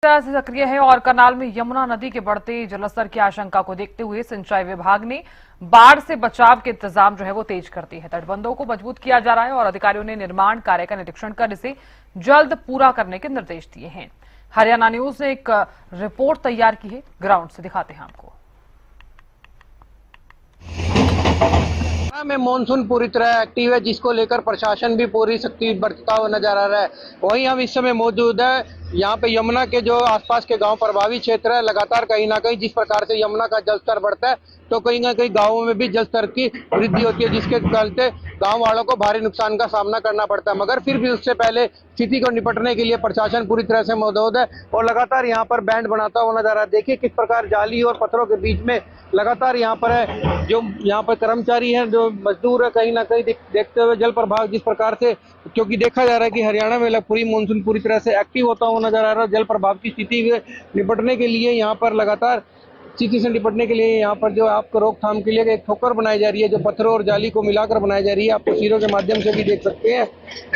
तरह से सक्रिय है और करनाल में यमुना नदी के बढ़ते जलस्तर की आशंका को देखते हुए सिंचाई विभाग ने बाढ़ से बचाव के इंतजाम जो है वो तेज कर दिए हैं। तटबंधों को मजबूत किया जा रहा है और अधिकारियों ने निर्माण कार्य का निरीक्षण कर इसे जल्द पूरा करने के निर्देश दिए हैं। हरियाणा न्यूज ने एक रिपोर्ट तैयार की है, ग्राउंड से दिखाते हैं आपको। में मानसून पूरी तरह एक्टिव है, जिसको लेकर प्रशासन भी पूरी सख्ती बरतता हुआ नजर आ रहा है। वहीं हम इस समय मौजूद है यहाँ पे यमुना के जो आसपास के गांव प्रभावित क्षेत्र है। लगातार कहीं ना कहीं जिस प्रकार से यमुना का जलस्तर बढ़ता है तो कहीं ना कहीं गांवों में भी जलस्तर की वृद्धि होती है, जिसके चलते गांव वालों को भारी नुकसान का सामना करना पड़ता है। मगर फिर भी उससे पहले स्थिति को निपटने के लिए प्रशासन पूरी तरह से मौजूद है और लगातार यहाँ पर बैंड बनाता हुआ नजर आ रहा है। देखिए किस प्रकार जाली और पत्थरों के बीच में लगातार यहाँ पर है जो यहाँ पर कर्मचारी हैं, जो मजदूर है, कहीं ना कहीं देखते हुए जल प्रभाव जिस प्रकार से, क्योंकि देखा जा रहा है कि हरियाणा में पूरी मानसून पूरी तरह से एक्टिव होता हुआ नजर आ रहा है। जल प्रभाव की स्थिति में निपटने के लिए यहाँ पर लगातार स्थिति से निपटने के लिए यहाँ पर जो आपको रोकथाम के लिए एक ठोकर बनाई जा रही है, जो पत्थरों और जाली को मिलाकर बनाई जा रही है। आप तस्वीरों के माध्यम से भी देख सकते हैं।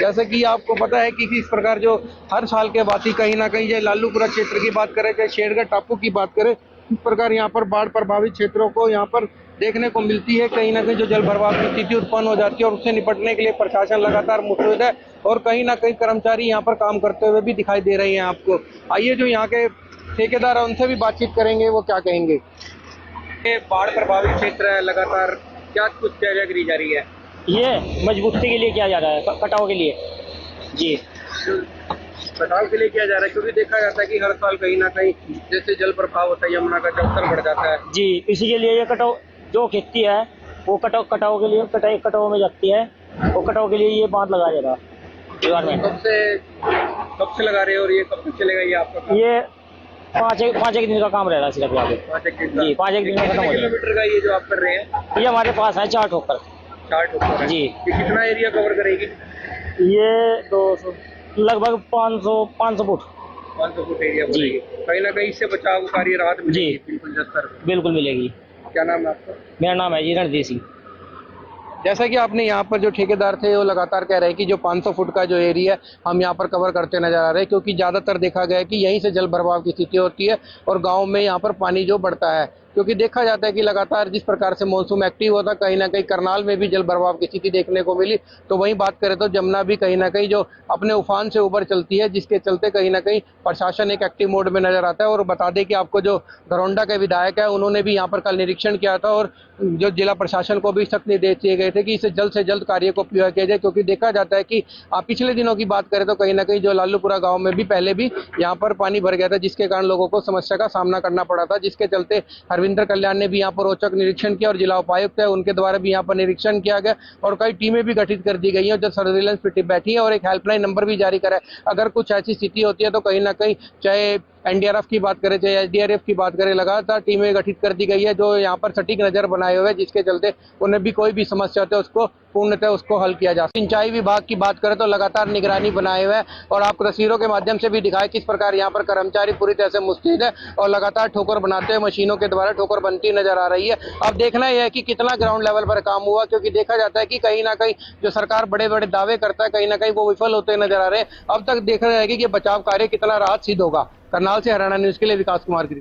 जैसे कि आपको पता है कि इस प्रकार जो हर साल के बाद ही कहीं ना कहीं, चाहे लालूपुरा क्षेत्र की बात करें, चाहे शेरगढ़ टापू की बात करें, इस प्रकार यहाँ पर बाढ़ प्रभावित क्षेत्रों को यहाँ पर देखने को मिलती है। कहीं ना कहीं जो जल भराव की स्थिति उत्पन्न हो जाती है और उससे निपटने के लिए प्रशासन लगातार मुस्तैद है और कहीं ना कहीं कर्मचारी यहाँ पर काम करते हुए भी दिखाई दे रहे हैं आपको। आइए जो यहाँ के ठेकेदार है उनसे भी बातचीत करेंगे, वो क्या कहेंगे। ये बाढ़ प्रभावित क्षेत्र है, लगातार क्या कुछ तैयारी करी जा रही है? ये मजबूती के लिए किया जा रहा है, कटाव के लिए जी, कटाव के लिए किया जा रहा है, क्योंकि देखा जाता है कि हर साल कहीं ना कहीं जैसे जल प्रभाव होता है यमुना का जलस्तर बढ़ जाता है जी। इसी के लिए ये कटाव जो खेती है वो कटाव के लिए कटाव में जाती है, वो कटाव के लिए ये बांध लगाया जा रहा है गवर्नमेंट। कब से लगा रहे हो और ये कब तक चलेगा ये आपका? ये पाँच एक दिन का काम रहेगा सिर्फ यहाँ पे। 5 एक दिन का? जी, 5 एक दिन में खत्म हो जाएगा। किलोमीटर का ये जो आप कर रहे हैं? ये हमारे पास है 4 ठोकर। 4 ठोकर जी। ये कितना एरिया कवर करेगी? ये 200 लगभग 500 फुट 500 फुट एरिया जी। कहीं ना कहीं इससे बचाव कार्य राहत जी बिल्कुल मिलेगी। क्या नाम है आपका? मेरा नाम है जी रणधीर सिंह। जैसा कि आपने यहाँ पर जो ठेकेदार थे वो लगातार कह रहे हैं कि जो 500 फुट का जो एरिया हम यहाँ पर कवर करते नजर आ रहे हैं, क्योंकि ज़्यादातर देखा गया है कि यहीं से जल भराव की स्थिति होती है और गांव में यहाँ पर पानी जो बढ़ता है, क्योंकि देखा जाता है कि लगातार जिस प्रकार से मॉनसून एक्टिव होता, कहीं ना कहीं करनाल में भी जल भराव की स्थिति देखने को मिली। तो वहीं बात करें तो जमुना भी कहीं ना कहीं जो अपने उफान से ऊपर चलती है, जिसके चलते कहीं ना कहीं प्रशासन एक एक्टिव मोड में नजर आता है। और बता दें कि आपको जो घरौंडा के विधायक है उन्होंने भी यहाँ पर कल निरीक्षण किया था और जो जिला प्रशासन को भी सख्त निर्देश दिए गए थे कि इसे जल्द से जल्द कार्य को पूरा किया जाए, क्योंकि देखा जाता है कि पिछले दिनों की बात करें तो कहीं ना कहीं जो लालूपुरा गांव में भी पहले भी यहाँ पर पानी भर गया था, जिसके कारण लोगों को समस्या का सामना करना पड़ा था, जिसके चलते हरविंदर कल्याण ने भी यहाँ पर औचक निरीक्षण किया और जिला उपायुक्त है उनके द्वारा भी यहाँ पर निरीक्षण किया गया और कई टीमें भी गठित कर दी गई हैं जो सर्विलांस पे बैठी है और एक हेल्पलाइन नंबर भी जारी करा है। अगर कुछ ऐसी स्थिति होती है तो कहीं ना कहीं, चाहे एनडीआरएफ की बात करें चाहे एसडीआरएफ की बात करें, लगातार टीमें गठित कर दी गई है जो यहाँ पर सटीक नजर बनाए हुए हैं, जिसके चलते उन्हें भी कोई भी समस्या होती है उसको पूर्णतः उसको हल किया जा। सिंचाई विभाग की बात करें तो लगातार निगरानी बनाए हुए है और आपको तस्वीरों के माध्यम से भी दिखाए किस प्रकार यहाँ पर कर्मचारी पूरी तरह से मुस्तैद है और लगातार ठोकर बनाते हुए मशीनों के द्वारा ठोकर बनती नजर आ रही है। अब देखना यह है कि कितना ग्राउंड लेवल पर काम हुआ, क्योंकि देखा जाता है कि कहीं ना कहीं जो सरकार बड़े बड़े दावे करता है कहीं ना कहीं वो विफल होते नजर आ रहे हैं। अब तक देखना जाएगा कि बचाव कार्य कितना राहत सिद्ध होगा। करनाल से हरियाणा न्यूज के लिए विकास कुमार गिरी।